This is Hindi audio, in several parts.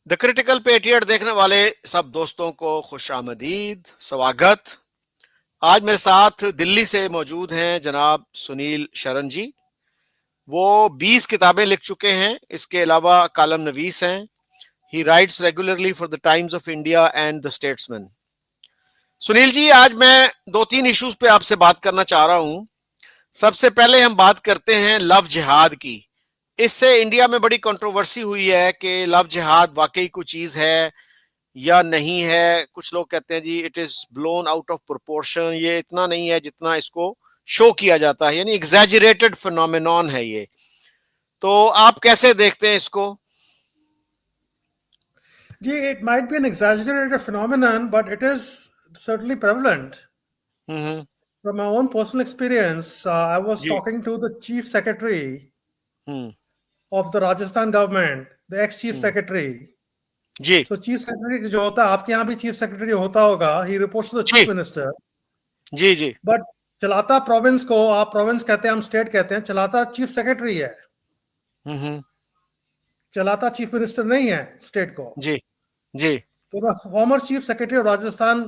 द क्रिटिकल पेट्रियट देखने वाले सब दोस्तों को खुशामदीद, स्वागत। आज मेरे साथ दिल्ली से मौजूद हैं जनाब सुनील शरण जी। वो 20 किताबें लिख चुके हैं, इसके अलावा कॉलम नवीस हैं। He writes regularly for the Times of India and the Statesman. Sunil ji, आज मैं दो तीन इश्यूज पे आपसे बात करना चाह रहा हूं। सबसे पहले हम बात करते हैं लव जिहाद की। इससे इंडिया में बड़ी कंट्रोवर्सी हुई है कि लव जिहाद वाकई कोई चीज है या नहीं है। कुछ लोग कहते हैं जी it is blown out of proportion, ये इतना नहीं है जितना इसको शो किया जाता है, यानी एग्जैजरेटेड फिनोमेनॉन है ये। तो आप कैसे देखते हैं इसको? It might be an exaggerated phenomenon, but it is certainly prevalent. Hmm. From my own personal experience, I was ji. talking to the chief secretary hmm. of the Rajasthan government, the ex-chief hmm. secretary. Ji. So chief secretary जो होता है, आपके यहाँ भी chief secretary होता होगा, he reports to the chief ji. minister. Ji. Ji. But चलाता province को आप province कहते हैं, हम state कहते हैं, चलाता chief secretary है, हम्म। चलाता chief minister नहीं है state को. जी। जी। तो मैं former chief secretary of Rajasthan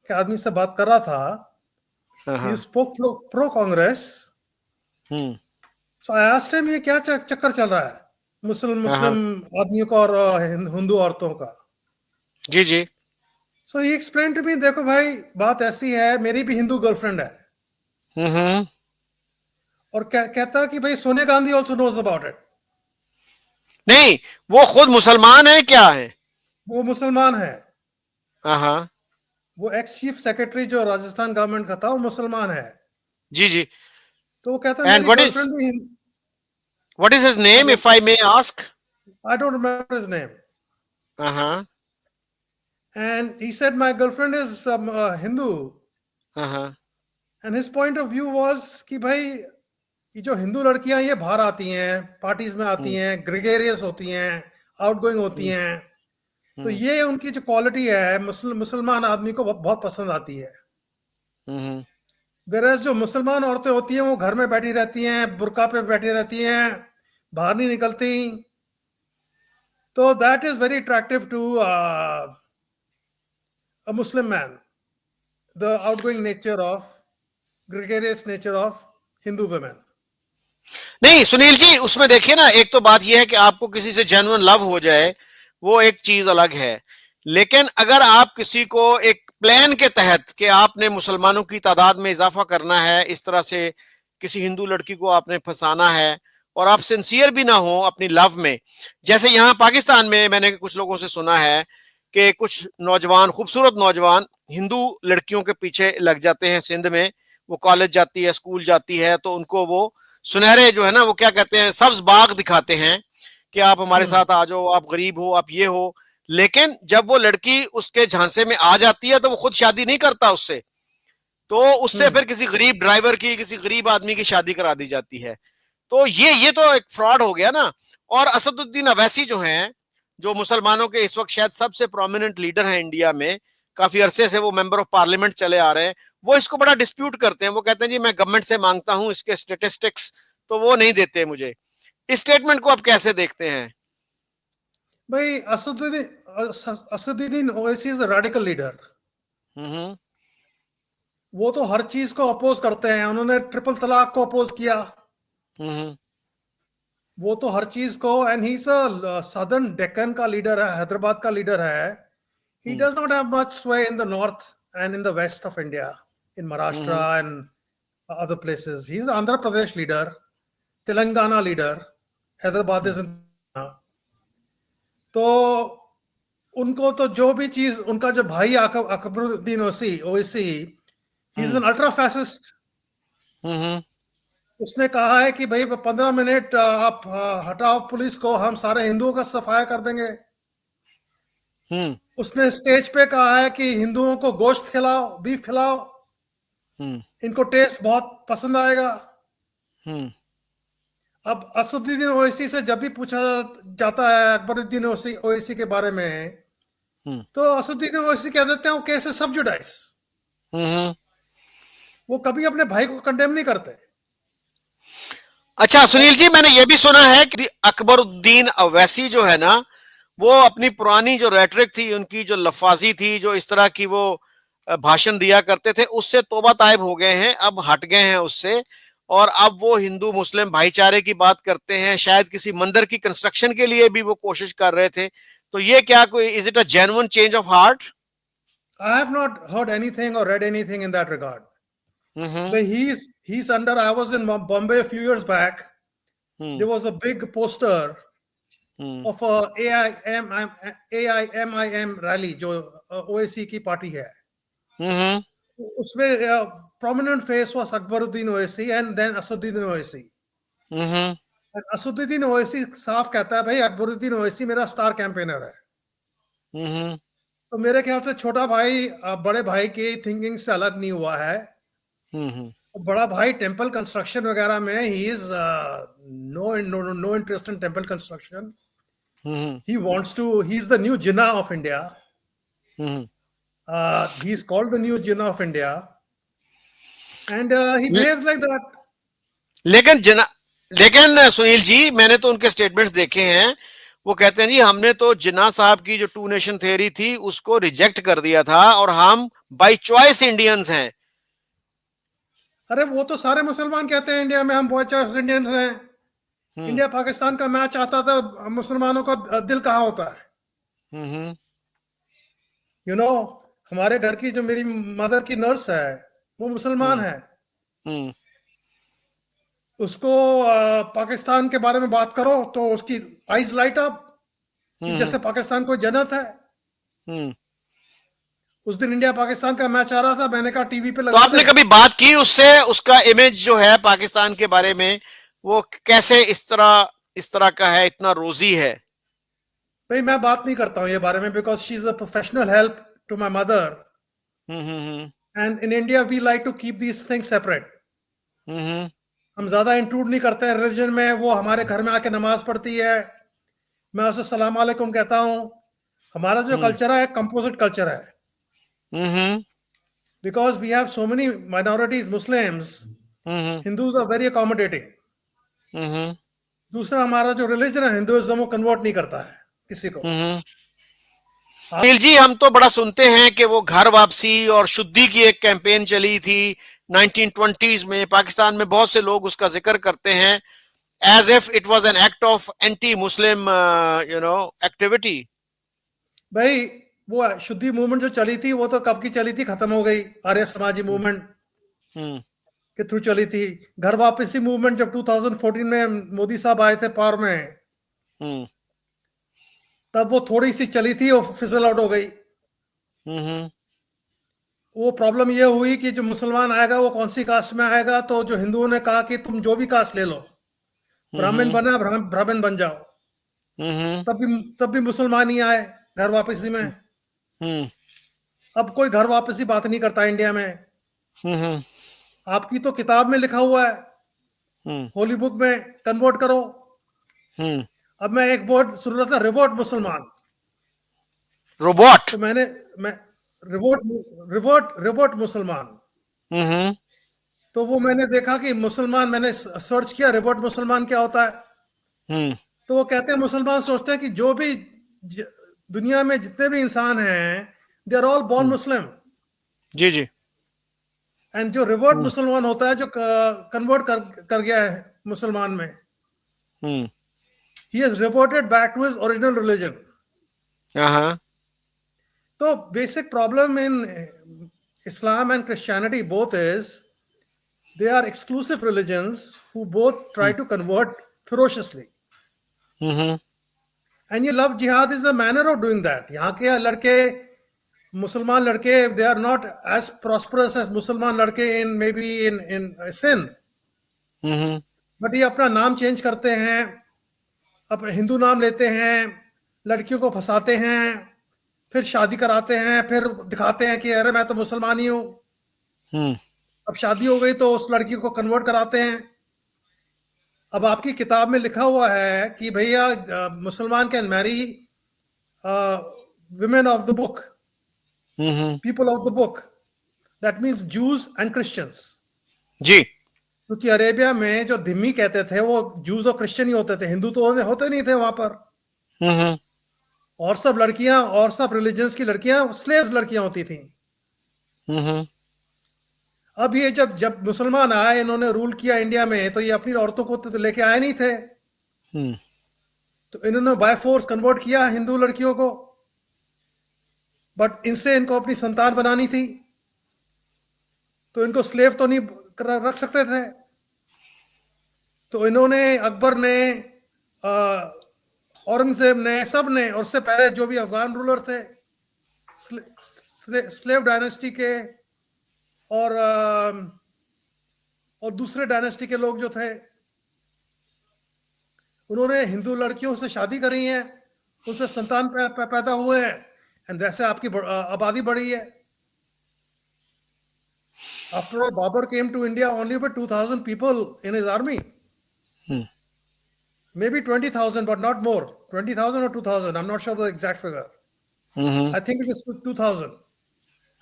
के आदमी से बात कर रहा था. He हाँ। spoke pro Congress. Hmm. So I asked him ये क्या चक्कर चल रहा है मुस्लिम हाँ। आदमियों का और हिंदू औरतों का. जी। जी। So he explained to me, देखो भाई बात ऐसी है, मेरी भी हिंदू गर्लफ्रेंड है. हम्म। और कहता कि भाई Sonia Gandhi also knows about it. नहीं, वो खुद मुसलमान है क्या है? वो मुसलमान है. हाँ। वो एक्स चीफ सेक्रेटरी जो राजस्थान गवर्नमेंट का था, वो मुसलमान है. जी। जी। तो वो कहता एंड मेरी गर्लफ्रेंड भी what is his name if I may ask? I don't remember his name. हाँ। And he said my girlfriend is Hindu. हाँ। And his point of view was कि भाई ये जो हिंदू लड़कियां ये बाहर आती हैं, पार्टीज में आती हैं, ग्रेगेरियस होती हैं, आउटगोइंग होती हैं, तो ये उनकी जो क्वालिटी है मुसलमान आदमी को बहुत पसंद आती है. वेरएस जो मुसलमान औरतें होती हैं वो घर में बैठी रहती हैं, बुर्का पे बैठी रहती हैं, बाहर नहीं निकलती. तो that is very attractive to a Muslim man, the outgoing nature of, gregarious nature of Hindu women. नहीं सुनील जी, उसमें देखिए ना, एक तो बात यह है कि आपको किसी से जेन्युइन लव हो जाए, वो एक चीज अलग है। लेकिन अगर आप किसी को एक प्लान के तहत कि आपने मुसलमानों की तादाद में इजाफा करना है, इस तरह से किसी हिंदू लड़की को आपने फंसाना है और आप सिंसियर भी ना हो अपनी लव में, जैसे यहाँ पाकिस्तान में मैंने कुछ लोगों से सुना है कि कुछ नौजवान, खूबसूरत नौजवान हिंदू लड़कियों के पीछे लग जाते हैं। सिंध में वो कॉलेज जाती है, स्कूल जाती है, तो उनको वो सुनहरे जो है ना, वो क्या कहते हैं, सब्ज बाग दिखाते हैं कि आप हमारे साथ आ जाओ, आप गरीब हो, आप ये हो। लेकिन जब वो लड़की उसके झांसे में आ जाती है तो वो खुद शादी नहीं करता उससे, तो उससे फिर किसी गरीब ड्राइवर की, किसी गरीब आदमी की शादी करा दी जाती है। तो ये तो एक फ्रॉड हो गया ना। और असदुद्दीन अवैसी जो हैं, जो मुसलमानों के इस वक्त शायद सबसे प्रोमिनेंट लीडर हैं इंडिया में, काफी अरसे से वो मेंबर ऑफ पार्लियामेंट चले आ रहे हैं, वो इसको बड़ा डिस्प्यूट करते हैं। वो कहते हैं जी मैं गवर्नमेंट से मांगता हूं इसके स्टेटिस्टिक्स, तो वो नहीं देते मुझे। इस स्टेटमेंट को आप कैसे देखते हैं? भाई Asaduddin Owaisi is a radical leader. वो तो हर चीज को अपोज करते हैं. उन्होंने ट्रिपल तलाक को अपोज किया. वो तो हर चीज को, and he is a southern Deccan का लीडर है, हैदराबाद का लीडर है. He does not have much sway in the north and in the west of India, in Maharashtra and other places. He's Andhra Pradesh leader, Telangana leader, Hyderabad is in. तो उनको तो जो भी चीज, उनका जो भाई Akbaruddin Owaisi, he is an ultra fascist. उसने कहा है कि भाई 15 मिनट आप हटाओ पुलिस को, हम सारे हिंदुओं का सफाया कर देंगे. उसने स्टेज पे कहा है कि हिंदुओं को गोश्त खिलाओ, बीफ खिलाओ, इनको टेस्ट बहुत पसंद आएगा. अब असदुद्दीन ओवैसी से जब भी पूछा जाता है अकबरुद्दीन ओवैसी के बारे में, तो असदुद्दीन ओवैसी कह देते हैं केस सब्जुडाइज. वो कभी अपने भाई को कंडेम नहीं करते. अच्छा सुनील जी, मैंने ये भी सुना है कि अकबरुद्दीन अवैसी जो है ना, वो अपनी पुरानी जो रेटरिक थी, उनकी जो लफाजी थी, जो इस तरह की वो भाषण दिया करते थे, उससे तौबा ताइब हो गए हैं, अब हट गए हैं उससे। और अब वो हिंदू मुस्लिम भाईचारे की बात करते हैं, शायद किसी मंदिर की कंस्ट्रक्शन के लिए भी वो कोशिश कर रहे थे। तो ये क्या कोई, is it a genuine change of heart? I have not heard anything or read anything in that regard. Hmm. But he's under. I was in Bombay a few years back. Hmm. There was a big poster hmm. of a AIMIM rally जो OAC की पार्टी है. हम्म। उसमें prominent face was Akbaruddin Owaisi and then Asaduddin Owaisi. हम्म। असदुद्दीन ओवैसी साफ कहता है भाई अकबरुद्दीन ओवैसी मेरा स्टार कैंपेनर है. हम्म। तो मेरे ख्याल से छोटा भाई बड़े भाई की थिंकिंग से अलग नहीं हुआ है. हम्म। बड़ा भाई टेंपल कंस्ट्रक्शन वगैरह में he is no interest in temple construction. Hmm. He wants to he is the new Jinnah of India. Hmm. He is called the new Jinnah of India and he behaves like that. लेकिन लेकिन सुनील जी, मैंने तो उनके स्टेटमेंट्स देखे हैं। वो कहते हैं जी हमने तो जिन्ना साहब की जो टू नेशन थ्योरी थी उसको रिजेक्ट कर दिया था और हम बाय चॉइस इंडियंस हैं। अरे वो तो सारे मुसलमान कहते हैं इंडिया में हम बहुत चॉइस इंडियंस हैं. इंडिया पाकिस्तान का मैच आता था मुसलमानों का दिल कहाँ होता है. हम्म। यू नो हमारे घर की जो मेरी मदर की नर्स है वो मुसलमान है. हम्म। उसको पाकिस्तान के बारे में बात करो तो उसकी आइज लाइट अप कि जैसे पाकिस्तान कोई जन्नत है. हम्म। उस दिन इंडिया पाकिस्तान का मैच आ रहा था. मैंने कहा टीवी पे तो लगा आपने दे. कभी बात की उससे, उसका इमेज जो है पाकिस्तान के बारे में वो कैसे इस तरह का है, इतना रोजी है? भाई मैं बात नहीं करता हूँ ये बारे में because she is a professional help to my mother. Hmm. And in India we like to keep these things separate. Hmm. हम ज्यादा इंक्लूड नहीं करते हैं रिलीजन में. वो हमारे घर में आके नमाज पढ़ती है, मैं उसे सलाम अलैकुम कहता हूँ. हमारा जो कल्चर है कंपोजिट कल्चर है. हम्म। Because we have so many minorities, Muslims, hmm. Hindus are very accommodating. हम्म। दूसरा हमारा जो रिलीजन है हिंदुइज्म वो कन्वर्ट नहीं करता है किसी को. हम्म। अनिल जी, हम तो बड़ा सुनते हैं कि वो घर वापसी और शुद्धि की एक कैंपेन चली थी 1920s में पाकिस्तान में। बहुत से लोग उसका जिक्र करते हैं as if it was an act of anti Muslim activity. भाई वो शुद्धि मूवमेंट जो चली थी वो तो कब की चली थी, खत्म हो गई. आर्य समाजी मूवमेंट हम्म। के थ्रू चली थी. घर वापसी मूवमेंट जब 2014 में मोदी साहब आए थे पावर में हम्म। तब वो थोड़ी सी चली थी और फिसल आउट हो गई. हम्म। वो प्रॉब्लम ये हुई कि जो मुसलमान आएगा वो कौन सी कास्ट में आएगा. तो जो हिंदुओं ने कहा कि तुम जो भी कास्ट ले लो, ब्राह्मण बना ब्राह्मण बन जाओ. हम्म। तब भी मुसलमान ही आए घर वापसी में. हम्म। अब कोई घर वापसी बात नहीं करता इंडिया में. हम्म। आपकी तो किताब में लिखा हुआ है, हम्म। होली बुक में कन्वर्ट करो. हम्म। अब मैं एक वर्ड सुन रहा था, रिवोट मुसलमान. रोबोट. तो मैं रिवोट रिवोट रिवोट मुसलमान. हम्म। तो वो मैंने देखा कि मुसलमान, मैंने सर्च किया रिवोट मुसलमान क्या होता है. हम्म। तो वो कहते हैं मुसलमान सोचते हैं कि जो भी दुनिया में जितने भी इंसान हैं they are all born Muslim. जी जी. एंड जो रिवर्ट मुसलमान होता है जो कन्वर्ट कर गया है मुसलमान में, हम्म. he has reverted back to his original religion. हाँ. So basic problem in Islam and Christianity both is they are exclusive religions who both try to convert ferociously. Hmm. And ये love jihad is a manner of doing that. यहाँ के लड़के, मुसलमान लड़के, they are not as prosperous as मुसलमान लड़के in maybe in Sindh. Hmm. But ये अपना नाम चेंज करते हैं, अपने हिंदू नाम लेते हैं, लड़कियों को फंसाते हैं, फिर शादी कराते हैं, फिर दिखाते हैं कि अरे मैं तो मुसलमान ही हूं. अब शादी हो गई तो उस लड़की को कन्वर्ट कराते हैं. अब आपकी किताब में लिखा हुआ है कि भैया मुसलमान can marry women of the book, people of the book. That means Jews and Christians. जी. क्योंकि अरेबिया में जो धिम्मी कहते थे वो जूस और क्रिश्चियन ही होते थे, हिंदू तो होते नहीं थे वहां पर. और सब लड़कियां और सब रिलीजन्स की लड़कियां स्लेव्स लड़कियां होती थी। अब ये जब जब मुसलमान आए, इन्होंने रूल किया इंडिया में, तो ये अपनी औरतों को तो लेके आए नहीं थे, तो इन्होंने बाय फोर्स कन्वर्ट किया हिंदू लड़कियों को, बट इनसे इनको अपनी संतान बनानी थी, तो इनको स्लेव तो नहीं रख सकते थे। तो इन्होंने, अकबर ने, औरंगजेब ने, सब ने, और उससे पहले जो भी अफगान रूलर थे, स्लेव डायनेस्टी के और दूसरे डायनेस्टी के लोग जो थे, उन्होंने हिंदू लड़कियों से शादी करी है, उनसे संतान पैदा हुए हैं, एंड वैसे आपकी आबादी बढ़ी है। After all, Babur came to India only with 2,000 people in his army. Maybe 20,000, but not more. 20,000 or 2,000. I'm not sure the exact figure. I think it was 2,000.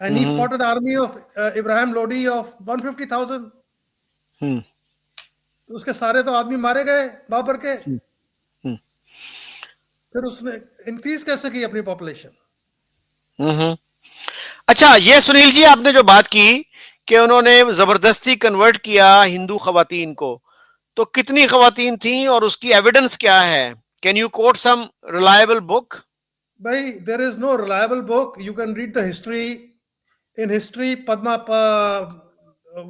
And he fought an army of Ibrahim Lodi of 150,000. तो उसके सारे तो आदमी मारे गए बाबर के। फिर उसने इंक्रीज कैसे की अपनी पॉपुलेशन? अच्छा, ये सुनील जी आपने जो बात की कि उन्होंने जबरदस्ती कन्वर्ट किया हिंदू खवातीन को, तो कितनी खवातीन थी और उसकी एविडेंस क्या है? Can you quote some reliable book? भाई, there is no reliable book. You can read the history. In history, Padma,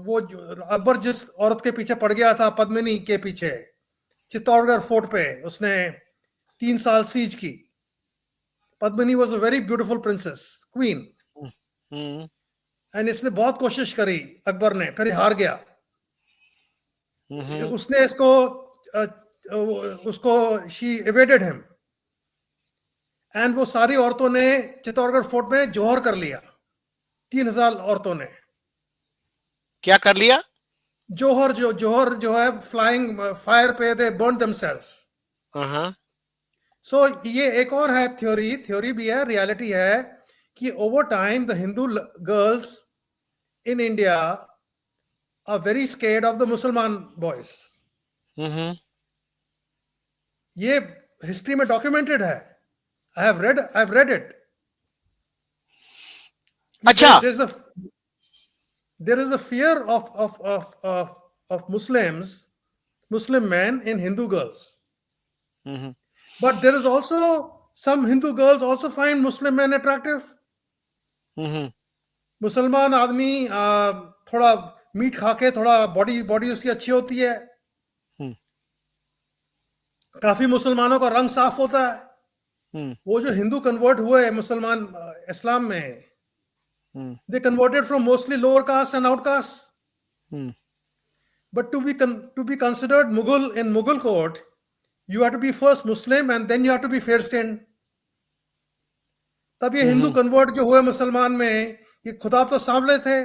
वो अकबर जिस औरत के पीछे पड़ गया था, पद्मिनी के पीछे, चित्तौड़गढ़ फोर्ट पे उसने 3 साल सीज की. Padmini was a very beautiful princess, queen, and इसने बहुत कोशिश करी अकबर ने, फिर हार गया. उसने उसको शी एवेडेड हिम, एंड वो सारी औरतों ने चित्तौड़गढ़ फोर्ट में जोहर कर लिया. 3,000 औरतों ने क्या कर लिया? जोहर जो है फ्लाइंग फायर पे, दे बर्न देमसेल्व्स. सो ये एक और है थ्योरी भी है, रियलिटी है कि over time the Hindu girls in India are very scared of the मुसलमान बॉयज. ये हिस्ट्री में डॉक्यूमेंटेड है. I have read it. अच्छा, there is a fear of Muslim men in Hindu girls. But there is also some Hindu girls also find Muslim men attractive. मुसलमान आदमी थोड़ा मीट खा के, थोड़ा बॉडी उसकी अच्छी होती है, काफी मुसलमानों का रंग साफ होता है. वो जो हिंदू कन्वर्ट हुए मुसलमान इस्लाम में, they converted from mostly lower caste and outcasts. But to be considered Mughal in Mughal court, you have to be first Muslim and then you have to be fair skinned. तब ये हिंदू कन्वर्ट जो हुए मुसलमान में, ये खुदा तो सांवले थे.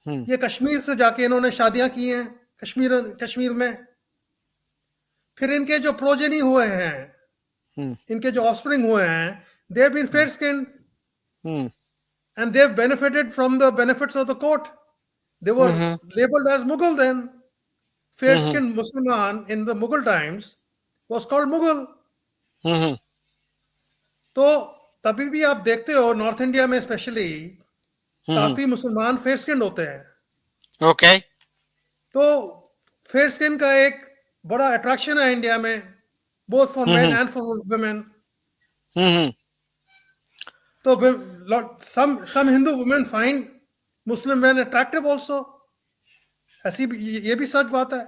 ये कश्मीर से जाके इन्होंने शादियां की हैं, कश्मीर में. फिर इनके जो प्रोजेनी हुए हैं, इनके जो ऑफस्प्रिंग हुए हैं, they have been fair skinned. And they've benefited from the benefits of the court. They were labeled as Mughal then. Fair-skinned Musliman in the Mughal times was called Mughal. तो तभी भी आप देखते हो नॉर्थ इंडिया में स्पेशली काफी मुसलमान फेयर स्किन होते हैं. ओके. तो फेयर स्किन का एक बड़ा अट्रैक्शन है इंडिया में, both for main and for women. तो some Hindu women find Muslim men attractive also. ऐसी ये भी सच बात है.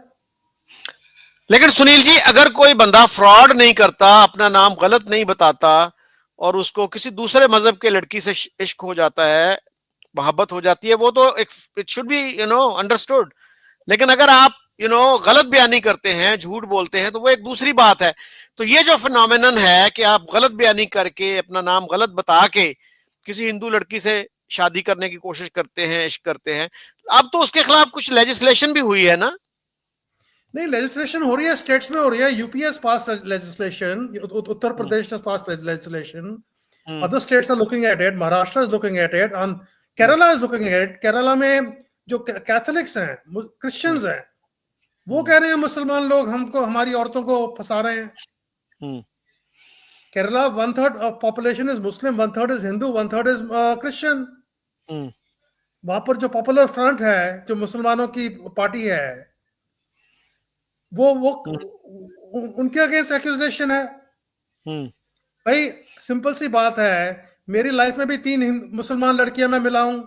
लेकिन सुनील जी, अगर कोई बंदा फ्रॉड नहीं करता, अपना नाम गलत नहीं बताता, और उसको किसी दूसरे मजहब के लड़की से इश्क हो जाता है, मोहब्बत हो जाती है, वो तो इट शुड बी अंडरस्टूड. लेकिन अगर आप गलत बयानी करते हैं, झूठ बोलते हैं, तो वो एक दूसरी बात है. तो ये जो फिनोमेनन है कि आप गलत बयानी करके, अपना नाम गलत बता के किसी हिंदू लड़की से शादी करने की कोशिश करते हैं, इश्क करते हैं, अब तो उसके खिलाफ कुछ लेजिस्लेशन भी हुई है ना? नहीं, लेजिस्लेशन हो रही है, स्टेट्स में हो रही है. UP has passed legislation, Uttar Pradesh has passed legislation, other states are looking at it, Maharashtra is looking at it, and Kerala is looking at it. Kerala में जो कैथोलिक्स हैं, क्रिश्चियंस हैं, वो कह रहे हैं मुसलमान लोग हमको, हमारी औरतों को फंसा रहे हैं. Kerala, 1/3 of population is Muslim, 1/3 is Hindu, 1/3 is Christian. वहां पर जो पॉपुलर फ्रंट है, जो मुसलमानों की पार्टी है, वो उनके अगेंस्ट एक्यूजेशन है। भाई सिंपल सी बात है, मेरी लाइफ में भी 3 मुसलमान लड़कियां मैं मिला हूं।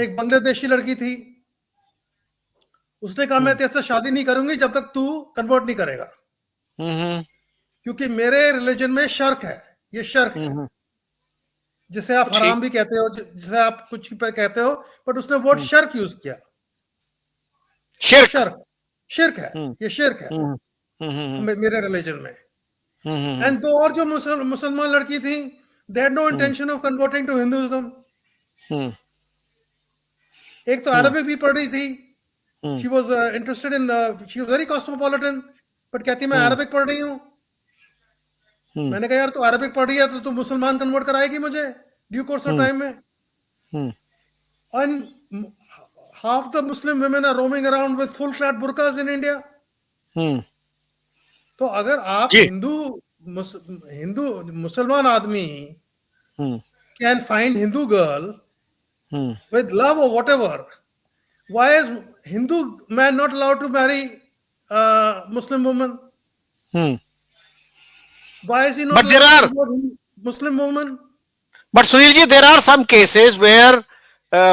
एक बांग्लादेशी लड़की थी, उसने कहा मैं तेरे से शादी नहीं करूंगी जब तक तू कन्वर्ट नहीं करेगा, क्योंकि मेरे रिलीजन में शर्क है, ये शर्क है, जिसे आप हराम भी कहते हो, जिसे आप कुछ पे कहते हो, बट उसने वर्ड शर्क यूज किया। शिर्क है, ये शिर्क है मेरे रिलीजन में। एंड दो और जो मुसलमान लड़की थी, they had no intention of converting to Hinduism. एक तो अरबिक भी पढ़ रही थी, she was interested in, she was very cosmopolitan, but कहती मैं अरबिक पढ़ रही हूँ। मैंने कहा यार तू अरबिक पढ़ रही है तो तू मुसलमान कन्वर्ट कराएगी मुझे ड्यू कोर्स ऑफ टाइम में। And half the Muslim women are roaming around with full clad burqas in India. तो अगर आप हिंदू मुसलमान आदमी can find Hindu girl with love or whatever, why is Hindu man not allowed to marry Muslim woman? Why is he not allowed to marry Muslim woman? But Sunilji, there are some cases where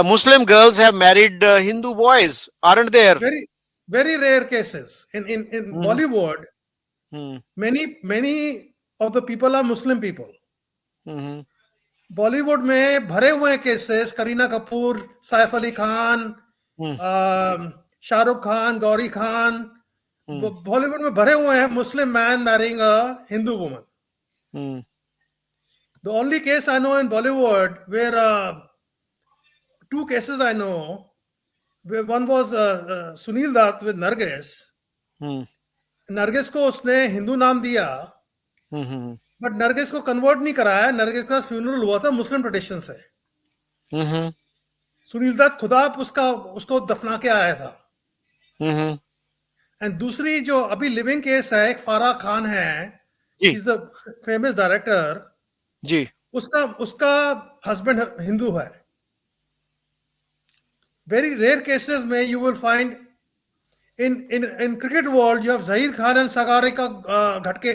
Muslim girls have married Hindu boys, aren't there? Very, very rare cases. In Bollywood, many of the people are Muslim people. Bollywood में भरे हुए केसेस, करीना कपूर, सैफ अली खान, शाहरुख खान, गौरी खान, बॉलीवुड में भरे हुए हैं Muslim man marrying a Hindu woman. The only case I know in Bollywood where 2 cases I know, where one was Sunil Dutt with Nargis. Nargis को उसने हिंदू नाम दिया, बट नरगिस को कन्वर्ट नहीं कराया। नरगिस का फ्यूनरल हुआ था मुस्लिम ट्रेडिशन से। सुनील दत्त खुदा उसको दफना के आया था। एंड दूसरी जो अभी लिविंग केस है, एक फारा खान है, इज अ फेमस डायरेक्टर जी, उसका हस्बैंड हिंदू है। वेरी रेयर केसेस में you will find in cricket world you have Zahir Khan and सगारे का घटके।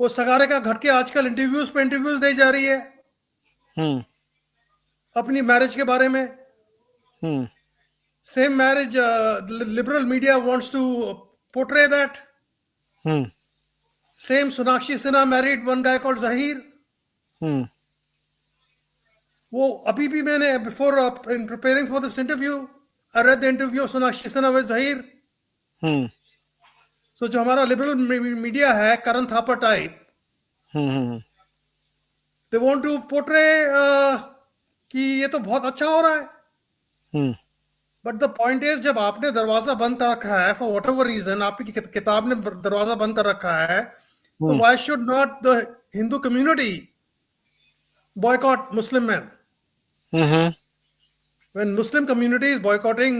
वो सगारे का घटके आजकल इंटरव्यूज दे जा रही है अपनी मैरिज के बारे में। Same marriage liberal media wants to portray that. Same Sonakshi Sinha married one guy called Zaheer. वो अभी भी मैंने before in preparing for this interview I read the interview of Sonakshi Sinha with Zahir. So जो हमारा लिबरल मीडिया है, Karan Thapar type, they want to portray कि ये तो बहुत अच्छा हो रहा है। But the point is, जब आपने दरवाजा बंद कर रखा है for whatever reason, आपकी किताब ने दरवाजा बंद कर रखा है, तो why should not the Hindu community boycott Muslim men? When Muslim community is boycotting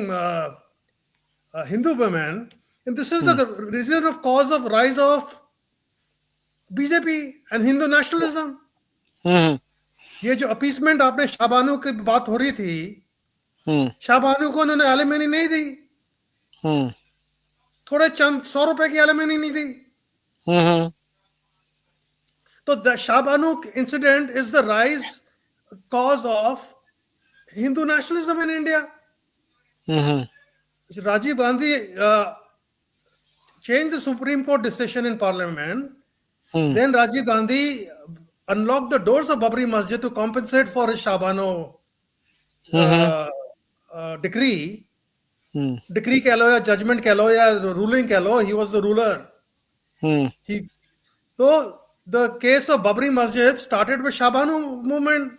Hindu women, and this is the reason of cause of rise of BJP and Hindu nationalism. ये जो अपीसमेंट आपने शाहबानू की बात हो रही थी, शाहबानू को उन्होंने एलिमनी नहीं दी, थोड़े चंद 100 रुपए की एलिमनी नहीं दी। तो the Shahbano incident is the rise cause of Hindu nationalism in India. Rajiv Gandhi changed the Supreme Court decision in Parliament. Then Rajiv Gandhi unlocked the doors of Babri Masjid to compensate for his Shahbano decree. Decree कह लो या judgment कह लो या ruling कह लो, he was the ruler. So the case of Babri Masjid started with Shahbano movement.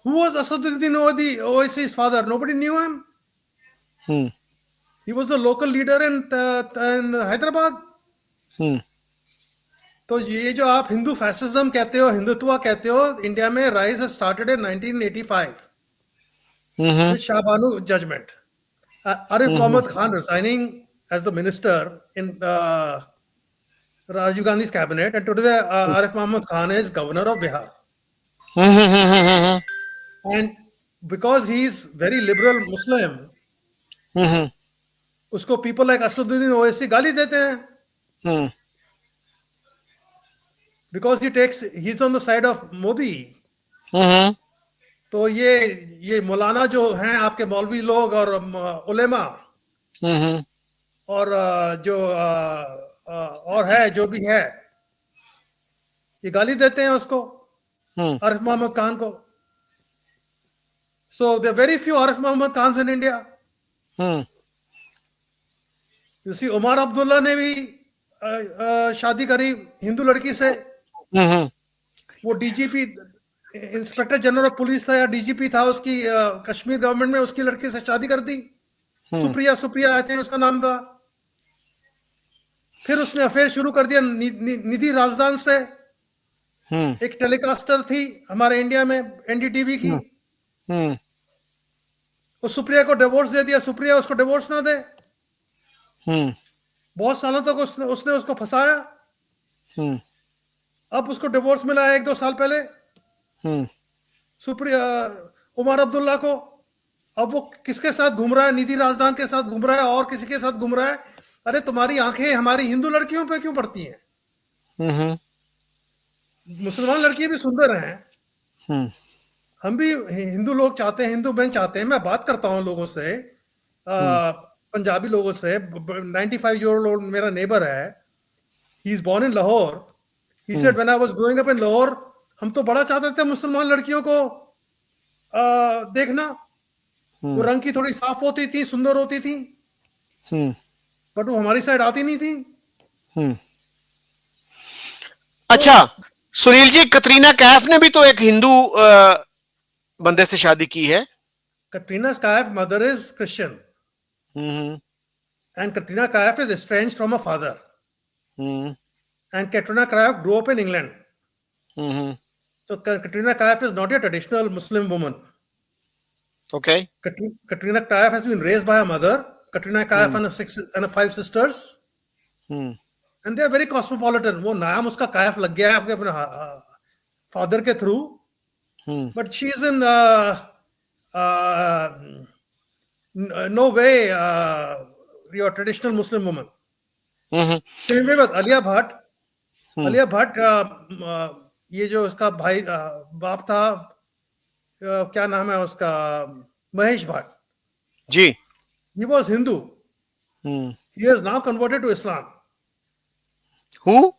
Who was Asaduddin Owaisi's father? Nobody knew him. He was the local leader in Hyderabad. तो ये जो आप हिंदू फैसिज्म कहते हो, हिंदुत्व कहते हो, इंडिया में rise has started in 1985 with Shahbanu judgment. Arif Mohammad Khan resigning as the minister in Rajiv Gandhi's cabinet, and today Arif Muhammad Khan is governor of Bihar. And because he is very liberal Muslim, उसको people like Asaduddin Owaisi गाली देते हैं because he's on the side of Modi. तो ये मौलाना जो हैं आपके मौलवी लोग और उलेमा और जो और है जो भी है, ये गाली देते हैं उसको, आरिफ मोहम्मद खान को. So there are very few Arif Muhammad Khans in India. You see, Umar Abdullah ने भी शादी करी हिंदू लड़की से. वो DGP inspector general of police था या डीजीपी था उसकी कश्मीर गवर्नमेंट में, उसकी लड़की से शादी कर दी. सुप्रिया आई थिंक उसका नाम था. फिर उसने अफेयर शुरू कर दिया निधि राजदान से. एक टेलीकास्टर थी हमारे इंडिया में एनडीटीवी की. उस सुप्रिया को डिवोर्स दे दिया. सुप्रिया उसको डिवोर्स ना दे. बहुत सालों तक उसने उसको फंसाया. अब उसको डिवोर्स मिला है 1-2 साल पहले सुप्रिया उमर अब्दुल्ला को. अब वो किसके साथ घूम रहा है? निधि राजदान के साथ घूम रहा है और किसी के साथ घूम रहा है. अरे तुम्हारी आंखें हमारी हिंदू लड़कियों पे क्यों पड़ती हैं? मुसलमान लड़की भी सुंदर हैं. हम भी हिंदू लोग चाहते हैं, हिंदू बहन चाहते हैं. मैं बात करता हूँ लोगों से, पंजाबी लोगों से. 95-year-old मेरा नेबर है. He is born in Lahore. He said when I was growing up in Lahore, हम तो बड़ा चाहते थे मुसलमान लड़कियों को देखना. वो रंग की थोड़ी साफ होती थी, सुंदर होती थी, बट वो हमारी साइड आती नहीं थी. अच्छा सुनील जी, कतरीना कैफ ने भी तो एक हिंदू बंदे से शादी की है. Katrina Kaif mother is Christian, and Katrina Kaif is estranged from her father. And Katrina Kaif grew up in England. So Katrina Kaif is not a traditional Muslim woman. Okay. Katrina Kaif has been raised by her mother, Katrina Kaif and her 5 sisters. And they are very cosmopolitan. वो नाम उसका कायफ लग गया है अपने फादर के through. But she is in no way your traditional Muslim woman. Same way with Alia Bhatt. Alia Bhatt, ये जो उसका भाई बाप था, क्या नाम है उसका, Mahesh Bhatt ji. He was Hindu. He has now converted to Islam. Who?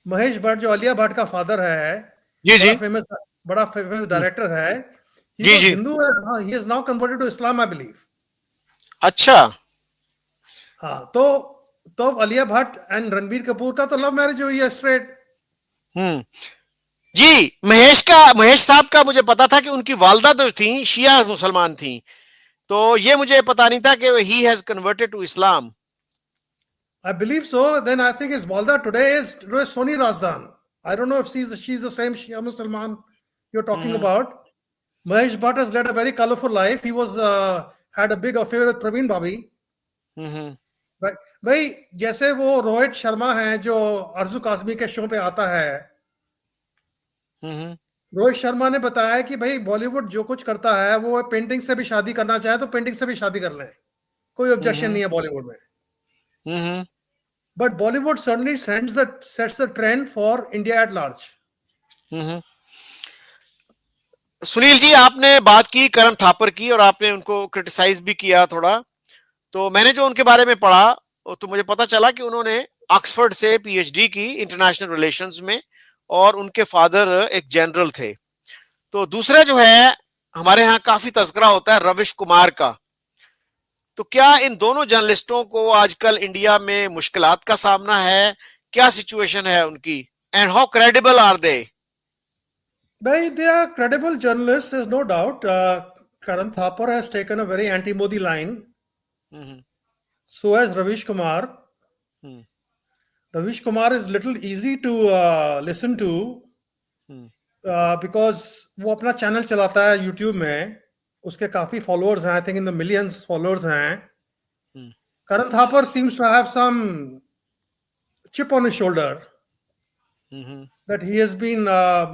Mahesh Bhatt जो अलिया भट्ट का फादर है, जी बड़ा फेमस डायरेक्टर है. He जी was जी. Hindu. He is now converted to Islam, I believe. अच्छा. हाँ, तो अलिया भट्ट एंड रणबीर कपूर का तो लव मैरिज हुई है स्ट्रेट. जी. महेश साहब का मुझे पता था कि उनकी वालदा तो थी शिया मुसलमान थी, तो ये मुझे पता नहीं था कि he has converted to Islam. I believe so. Then I think his walda today is Soni Razdan. I don't know if she's the same Shia Musliman you're talking about. Mahesh Bhatt has led a very colorful life. He was had a big affair with Praveen Babi. Right? भाई जैसे वो रोहित शर्मा है जो अर्जु कासमी के शो पे आता है. रोहित शर्मा ने बताया कि भाई बॉलीवुड जो कुछ करता है वो पेंटिंग से भी शादी करना चाहे तो पेंटिंग से भी शादी कर ले, कोई ऑब्जेक्शन नहीं है बॉलीवुड में. But Bollywood certainly sets the trend for India at large. Sunil ji, आपने बात की करण थापर की और आपने उनको क्रिटिसाइज भी किया थोड़ा. तो मैंने जो उनके बारे में पढ़ा तो मुझे पता चला कि उन्होंने ऑक्सफोर्ड से पीएचडी की इंटरनेशनल रिलेशंस में, और उनके फादर एक जनरल थे. तो दूसरा जो है, हमारे यहाँ काफी तस्करा होता है रविश कुमार का. तो क्या इन दोनों जर्नलिस्टों को आजकल इंडिया में मुश्किलात का सामना है? क्या सिचुएशन है उनकी? And how credible are they? They are credible journalists, there's no doubt. Karan Thapar has taken a very anti-Modi line. So has Ravish Kumar. Ravish Kumar is little easy to listen to because वो अपना चैनल चलाता है यूट्यूब में. उसके काफी फॉलोअर्स हैं, I think in the millions followers हैं. Karan Thapar seems to have some chip on his shoulder hmm, that he has been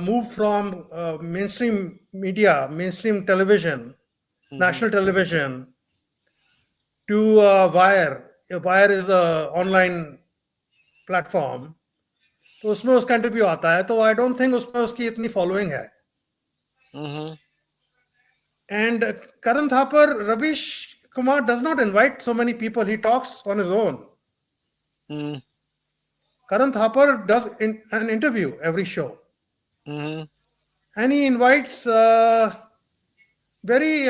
moved from mainstream media, mainstream television, national television to Wire. Wire is a online platform. तो उसमें उसका इंटरव्यू आता है, तो आई डोंट थिंक उसमें उसकी इतनी फॉलोइंग है. Hmm, and Karan Thapar, Ravish Kumar does not invite so many people. He talks on his own. Hmm, Karan Thapar does an interview every show, hmm, and he invites very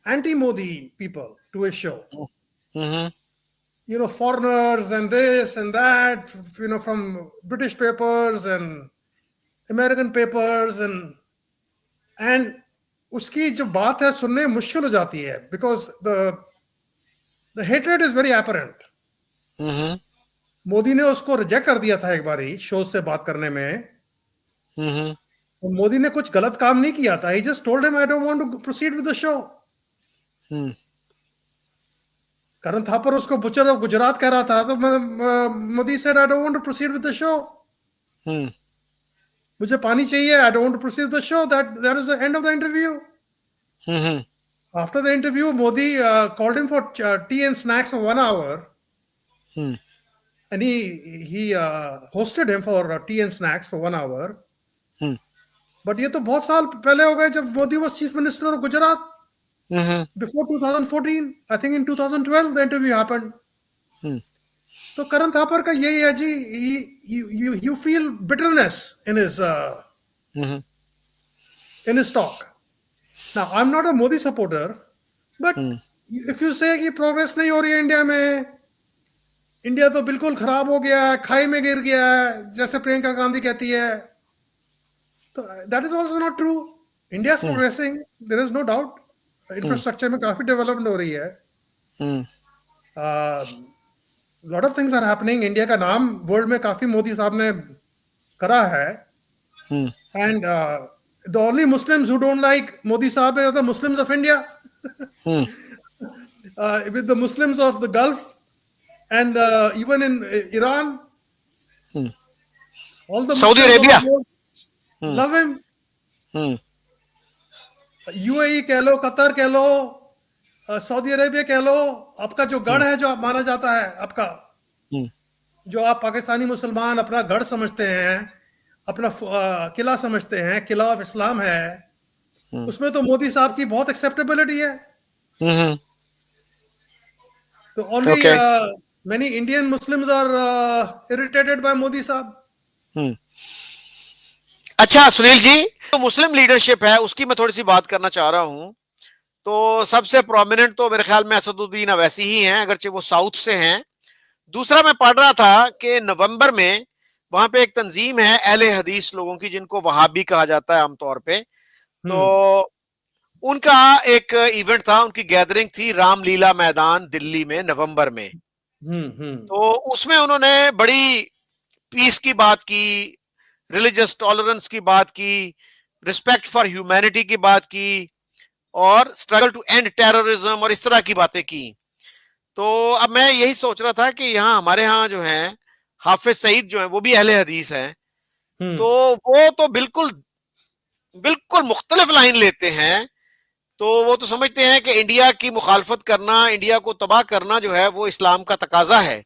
anti-Modi people to his show. Hmm, Foreigners and this and that, from British papers and American papers, and उसकी जो बात है सुनने मुश्किल हो जाती है, because the hatred is very apparent. हम्म, मोदी ने उसको रिजेक्ट कर दिया था एक बारी शो से बात करने में. हम्म, तो मोदी ने कुछ गलत काम नहीं किया था. He just told him, I don't want to proceed with the show. हम्म, करण थापर उसको बुचर ऑफ गुजरात कह रहा था, तो Modi said, I don't want to proceed with the show. हम्म, मुझे पानी चाहिए. I don't want to proceed with the show. That is the end of the interview. Hmm, After the interview, Modi called him for tea and snacks for 1 hour, hmm, and he hosted him for tea and snacks for 1 hour. Hmm, But ये तो बहुत साल पहले हो गए जब Modi was chief minister of Gujarat. Hmm, Before 2014, I think in 2012 the interview happened. हम्म, तो करण थापर का यही है जी, you feel bitterness in his hmm, talk. Now I'm not a Modi supporter, but if you say कि progress नहीं हो रही है इंडिया में, इंडिया तो बिल्कुल खराब हो गया है, खाई में गिर गया है, जैसे प्रियंका गांधी कहती है, तो that is also not true. India is progressing, there is no doubt. Infrastructure में काफी डेवलपमेंट हो रही है. Lot of things are happening. India का नाम वर्ल्ड में काफी मोदी साहब ने करा है. And the only Muslims who don't like Modi Saab are the Muslims of India. With the Muslims of the Gulf and even in Iran, all the Saudi Muslims Arabia. of the world love him. UAE कह लो, कतर कह लो, सऊदी अरेबिया कह लो, आपका जो गढ़ है, जो आप माना जाता है, आपका जो आप पाकिस्तानी मुसलमान अपना गढ़ समझते हैं, अपना किला समझते हैं, किला ऑफ इस्लाम है, उसमें तो मोदी साहब की बहुत एक्सेप्टेबिलिटी है. तो only many Indian Muslims are irritated by Modi साहब. अच्छा सुनील जी, तो मुस्लिम लीडरशिप है उसकी मैं थोड़ी सी बात करना चाह रहा हूं. तो सबसे प्रोमिनेंट तो मेरे ख्याल में असदुद्दीन अवैसी ही हैं, अगरचे वो साउथ से हैं. दूसरा मैं पढ़ रहा था कि नवंबर में वहां पे एक तंजीम है अहले हदीस लोगों की, जिनको वहाबी कहा जाता है आमतौर पे. तो उनका एक इवेंट था, उनकी गैदरिंग थी रामलीला मैदान दिल्ली में नवंबर में. तो उसमें उन्होंने बड़ी पीस की बात की, रिलीजियस टॉलरेंस की बात की, रिस्पेक्ट फॉर ह्यूमैनिटी की बात की, और स्ट्रगल टू एंड टेररिज्म और इस तरह की बातें की. तो अब मैं यही सोच रहा था कि यहाँ हमारे यहाँ जो है हाफिज सईद जो है वो भी अहले हदीस हैं. तो वो तो बिल्कुल बिल्कुल मुख्तलिफ लाइन लेते हैं. तो वो तो समझते हैं कि इंडिया की मुखालफत करना, इंडिया को तबाह करना जो है वो इस्लाम का तकाजा है.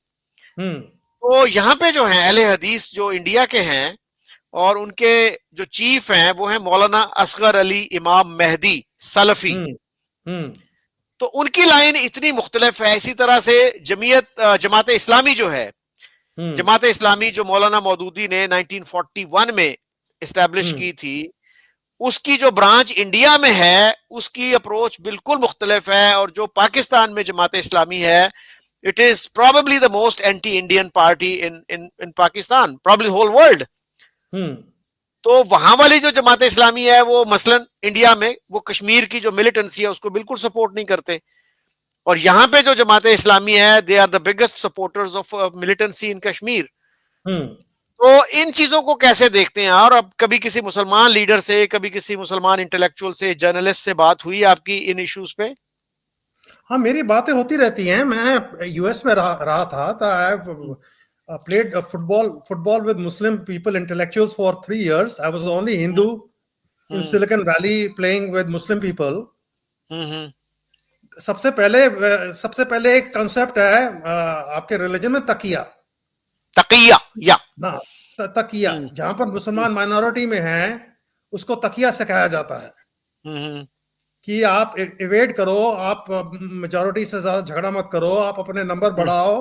तो यहाँ पे जो है अहले हदीस जो इंडिया के हैं और उनके जो चीफ हैं वो हैं मौलाना असगर अली इमाम मेहदी सलफी. तो उनकी लाइन इतनी मुख्तलिफ है. इसी तरह से जमात इस्लामी जो है, जमात इस्लामी जो मौलाना मौदूदी ने 1941 में इस्टेब्लिश की थी, उसकी जो ब्रांच इंडिया में है उसकी अप्रोच बिल्कुल मुख्तलिफ है. और जो पाकिस्तान में जमात इस्लामी है, it is probably the most anti Indian party in Pakistan, probably whole world. तो वहां वाली जो जमात इस्लामी है वो मसलन इंडिया में वो कश्मीर की जो मिलिटेंसी है उसको बिल्कुल सपोर्ट नहीं करते. और यहाँ पे जो जमात इस्लामी है, they are the biggest supporters of militancy in Kashmir. तो इन चीजों को कैसे देखते हैं? और अब कभी किसी मुसलमान लीडर से, कभी किसी मुसलमान इंटेलेक्चुअल से, जर्नलिस्ट से बात हुई आपकी इन इश्यूज पे? हाँ, मेरी बातें होती रहती हैं। मैं यूएस में रहा था, तो आई played football with Muslim people, intellectuals for 3 years. I was the only Hindu in hmm Silicon Valley playing with Muslim people. हम्म सबसे पहले एक कंसेप्ट है आपके रिलीजन में, तकिया। तकिया या हाँ, तकिया, हम्म जहां पर मुसलमान माइनॉरिटी में हैं, उसको तकिया सिखाया जाता है हम्म कि आप इवेड करो, आप मेजोरिटी से ज्यादा झगड़ा मत करो, आप अपने नंबर हम्म बढ़ाओ।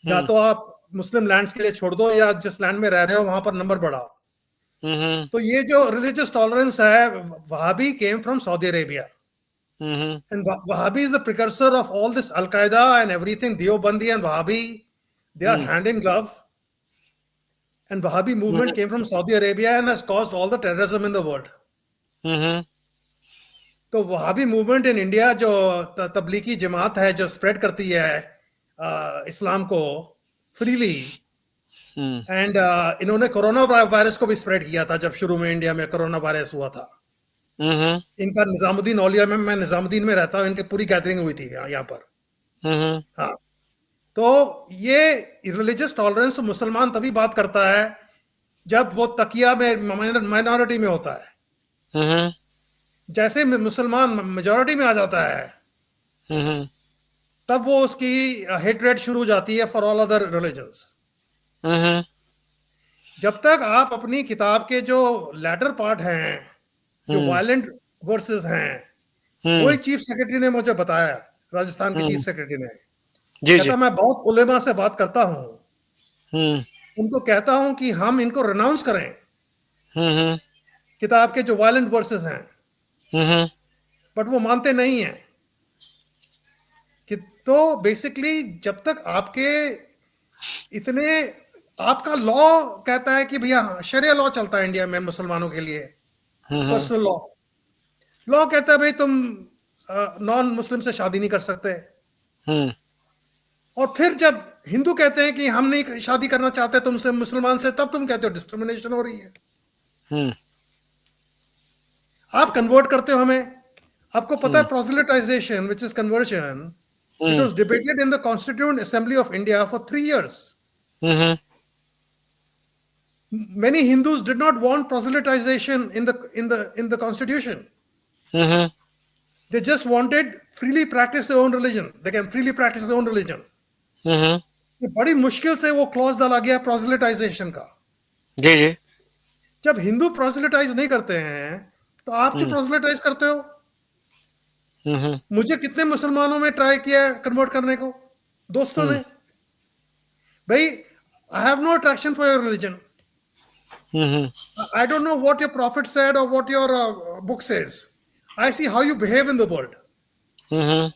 या हम्म तो आप मुस्लिम लैंड्स के लिए छोड़ दो, या जिस लैंड में रह रहे हो वहां पर नंबर बढ़ाओ। हम्म तो ये जो रिलीजियस टॉलरेंस है, Wahhabi came from Saudi Arabia, hmm and Wahhabi is the precursor of all this al Qaeda and everything. Deobandi and Wahhabi, they are hmm hand in glove, and Wahhabi movement came from Saudi Arabia and has caused all the terrorism in the world. Hmm तो वहाबी मूवमेंट इन इंडिया, जो तबलीगी जमात है, जो स्प्रेड करती है इस्लाम को फ्रीली, हम्म एंड इन्होंने कोरोना वायरस को भी स्प्रेड किया था जब शुरू में इंडिया में कोरोना वायरस हुआ था। हम्म इनका निजामुद्दीन औलिया में, मैं निजामुद्दीन में रहता हूँ, इनकी पूरी गैदरिंग हुई थी यहाँ पर। हम्म हाँ, तो ये रिलीजियस टॉलरेंस तो मुसलमान तभी बात करता है जब वो तकिया में माइनॉरिटी में होता है। हम्म जैसे मुसलमान मेजोरिटी में आ जाता है, हम्म तब वो उसकी हेटरेट शुरू हो जाती है फॉर ऑल अदर रिलीजन्स। हम्म जब तक आप अपनी किताब के जो लेटर पार्ट हैं, जो हम्म वायलेंट वर्सेस हैं, हम्म वही चीफ सेक्रेटरी ने मुझे बताया, राजस्थान के चीफ हम्म सेक्रेटरी ने। जी जी कहता, मैं बहुत उलेमा से बात करता हूँ, हम्म उनको कहता हूँ कि हम इनको रिनाउंस करें, हम्म किताब के जो वायलेंट वर्सेस हैं, हम्म बट वो मानते नहीं हैं। कि तो बेसिकली जब तक आपके इतने, आपका लॉ कहता है कि भैया शरिया लॉ चलता है इंडिया में मुसलमानों के लिए, हम्म पर्सनल लॉ। लॉ कहता है भाई तुम नॉन मुस्लिम से शादी नहीं कर सकते। हम्म और फिर जब हिंदू कहते हैं कि हम नहीं शादी करना चाहते तुमसे, मुसलमान से, तब तुम कहते हो डिस्क्रिमिनेशन हो रही है। हम्म आप कन्वर्ट करते हो हमें। आपको पता है hmm proselytization, which is conversion, it hmm was debated in the constituent assembly of India for 3 years. Hmm Many Hindus did not want proselytization in the constitution. Hmm They just wanted freely practice their own religion. They can freely practice their own religion. हम्म तो बड़ी मुश्किल से वो क्लॉज डाला गया प्रोसेलिटाइजेशन का। जी जी जब हिंदू प्रोसेलिटाइज नहीं करते हैं, तो आप क्यों हम्म प्रोसेलिटाइज करते हो? हम्म मुझे कितने मुसलमानों में ट्राई किया कन्वर्ट करने को, दोस्तों हम्म ने। भाई, I have no attraction for your religion. Hmm I don't know what your prophet said or what your book says. I see how you behave in the world. Hmm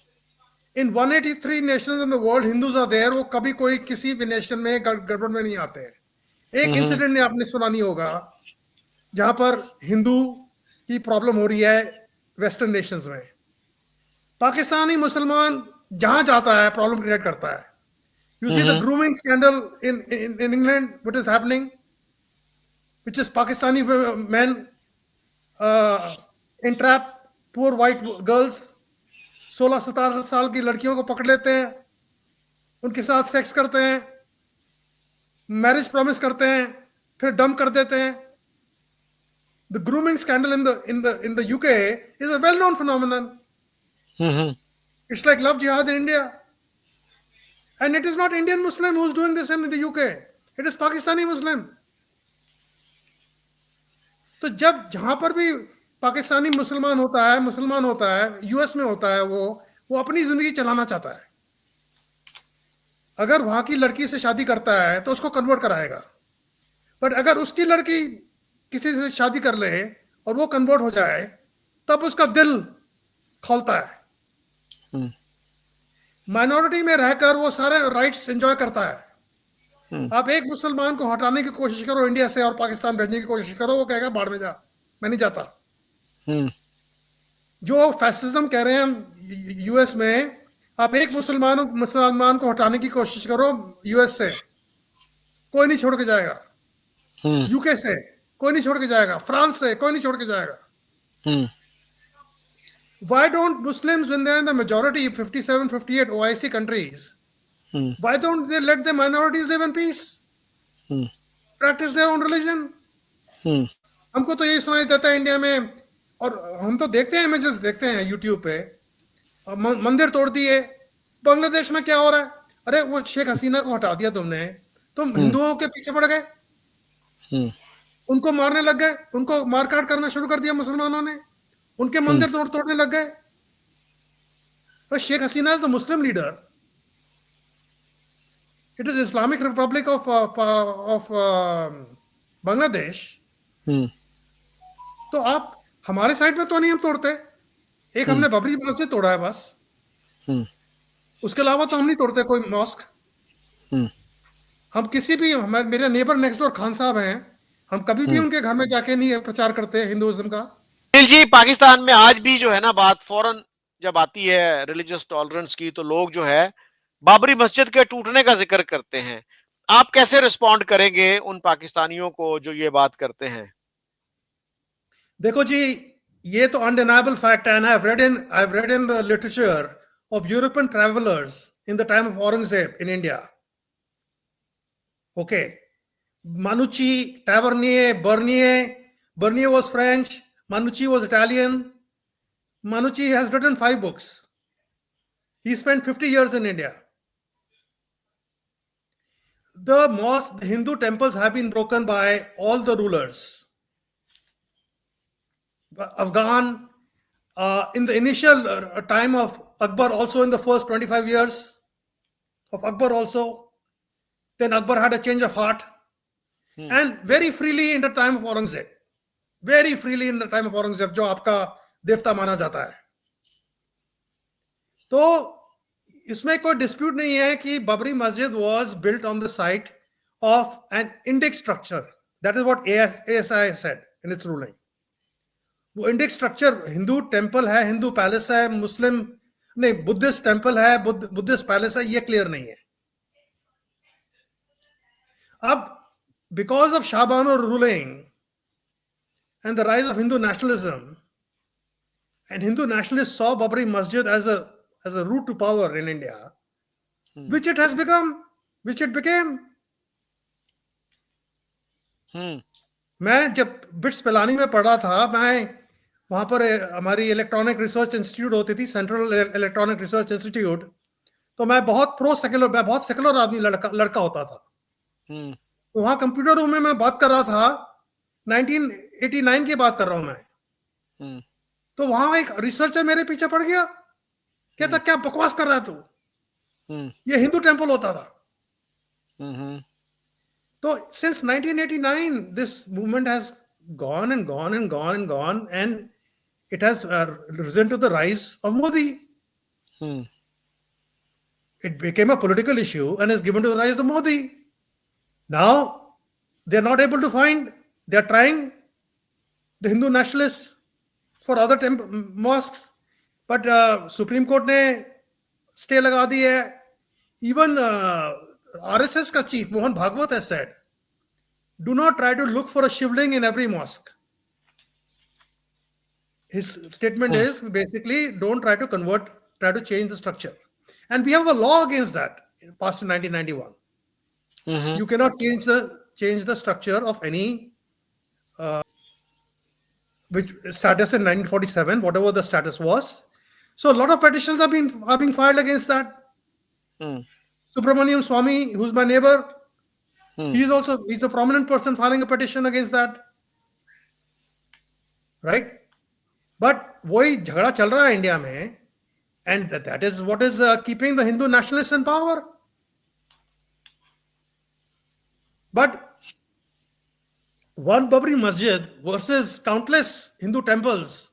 In 183 nations in the world, Hindus are there. वो कभी कोई किसी भी नेशन में गड़बड़ में नहीं आते हैं। एक हम्म इंसिडेंट ने आपने सुना नहीं होगा जहां पर हिंदू की प्रॉब्लम हो रही है वेस्टर्न नेशंस में। पाकिस्तानी मुसलमान जहां जाता है प्रॉब्लम क्रिएट करता है। You see the hmm grooming scandal in England, what is happening, which is Pakistani men entrap poor white girls। 16-17 साल की लड़कियों को पकड़ लेते हैं, उनके साथ सेक्स करते हैं, मैरिज प्रॉमिस करते हैं, फिर डंप कर देते हैं। The grooming scandal in the UK is a well-known phenomenon. Hmm It's like love jihad in India, and it is not Indian Muslim who's doing this in the UK. It is Pakistani Muslim. तो जब जहां पर भी पाकिस्तानी मुसलमान होता है, यूएस में होता है, वो अपनी जिंदगी चलाना चाहता है। अगर वहां की लड़की से शादी करता है तो उसको कन्वर्ट कराएगा। बट अगर उसकी लड़की किसी से शादी कर ले और वो कन्वर्ट हो जाए, तब उसका दिल खोलता है। माइनॉरिटी में रहकर वो सारे राइट्स एंजॉय करता है। आप एक मुसलमान को हटाने की कोशिश करो इंडिया से और पाकिस्तान भेजने की कोशिश करो, वो कहेगा बाढ़ में जा, मैं नहीं जाता। जो फैसिज्म कह रहे हैं यूएस में, आप एक मुसलमान को हटाने की कोशिश करो यूएस से, कोई नहीं छोड़ के जाएगा। यूके से कोई नहीं छोड़ के जाएगा, फ्रांस से कोई नहीं छोड़ के जाएगा। why don't Muslims, when they're in the majority, 57, 58 OIC countries, why don't they let the minorities live in peace? Practice their own religion? हमको तो यही सुनाई देता है इंडिया में, और हम तो देखते हैं, इमेजेस देखते हैं यूट्यूब पे, मंदिर तोड़ दिए. बांग्लादेश में क्या हो रहा है? अरे वो शेख हसीना को हटा दिया तुमने, तुम हिंदुओं के पीछे पड़ गए, उनको मारने लग गए, उनको मारकाट करना शुरू कर दिया मुसलमानों ने, उनके मंदिर तोड़ने लग गए. But Sheikh Hasina is the Muslim leader. It is Islamic Republic of Bangladesh. तो आप हमारे साइड में तो नहीं हम तोड़ते. एक हमने बाबरी मस्जिद तोड़ा है बस, उसके अलावा तो हम नहीं तोड़ते कोई मॉस्क. हम किसी भी, मेरे नेबर नेक्स्ट डोर खान साहब हैं, हम कभी भी उनके घर में जाके नहीं प्रचार करते हिंदुइज्म का. सुनील जी, पाकिस्तान में आज भी जो है ना, बात फौरन जब आती है रिलीजियस टॉलरेंस की, तो लोग जो है बाबरी मस्जिद के टूटने का जिक्र करते हैं. आप कैसे रिस्पॉन्ड करेंगे उन पाकिस्तानियों को जो ये बात करते हैं? देखो जी, ये तो अनडिनाइबल फैक्ट है. I've read in the literature of European travelers in the time of Aurangzeb in India. Okay, Manucci, Tavernier, Bernier was French, Manucci was Italian. Manucci has written 5 books. He spent 50 years in India. The mosque, the Hindu temples have been broken by all the rulers. Afghan, in the initial time of Akbar, also in the first 25 years of Akbar also. Then Akbar had a change of heart. And very freely in the time of Aurangzeb. Very freely in the time of Aurangzeb, जो आपका देवता माना जाता है. तो इसमें कोई डिस्प्यूट नहीं है कि बाबरी मस्जिद was built on the site of an Indic structure. That is what ASI said in its ruling. वो इंडिक स्ट्रक्चर हिंदू टेम्पल है, हिंदू पैलेस है, मुस्लिम नहीं, बुद्धिस्ट टेम्पल है, बुद्धिस्ट पैलेस है, ये क्लियर नहीं है. अब because of Shah Bano ruling and the rise of Hindu nationalism, and Hindu nationalist saw Babri मस्जिद as a route to power in India, which it became. मैं जब बिट्स पिलानी में पढ़ा था, मैं वहां पर हमारी इलेक्ट्रॉनिक रिसर्च इंस्टीट्यूट होती थी, सेंट्रल इलेक्ट्रॉनिक रिसर्च इंस्टीट्यूट, तो मैं बहुत मैं बहुत सेकुलर आदमी लड़का होता था. तो वहां कंप्यूटर रूम में मैं बात कर रहा था, 1989 की बात कर रहा हूं मैं. तो वहां एक रिसर्चर मेरे पीछे पड़ गया, कहता क्या बकवास कर रहा है तू, ये हिंदू टेम्पल होता था. तो since 1989 this movement has gone and gone and gone and gone, and it has risen to the rise of Modi. It became a political issue and has given to the rise of Modi. Now they're not able to find, they're trying, the Hindu nationalists, for other mosques, but Supreme Court ने stay लगा दी है. Even RSS का chief Mohan Bhagwat has said, do not try to look for a shivling in every mosque. His statement is basically, don't try to try to change the structure. And we have a law against that, passed in 1991. You cannot change the structure of any which status in 1947, whatever the status was. So a lot of petitions are being filed against that. Subramaniam Swamy, who's my neighbor, he's a prominent person filing a petition against that, right? But वही झगड़ा चल रहा है इंडिया में, and that is what is keeping the Hindu nationalists in power. But one Babri Masjid versus countless Hindu temples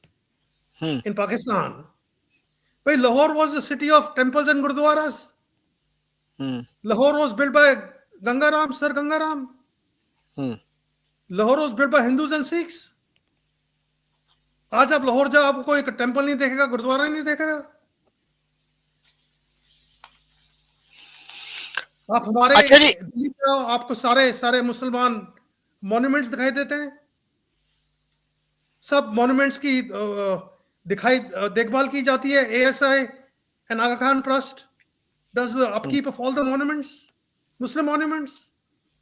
in Pakistan. But Lahore was a city of temples and gurdwaras. Lahore was built by Gangaram, Sir Gangaram. Lahore was built by Hindus and Sikhs. आज आप लाहौर जाओ, आपको एक टेंपल नहीं देखेगा, गुरुद्वारा नहीं देखेगा. आप हमारे दिल्ली में आओ, आपको सारे मुसलमान मॉन्यूमेंट्स दिखाई देते हैं. सब मॉन्यूमेंट्स की देखभाल की जाती है. ASI and Aga Khan Trust does the upkeep of all the monuments, Muslim monuments.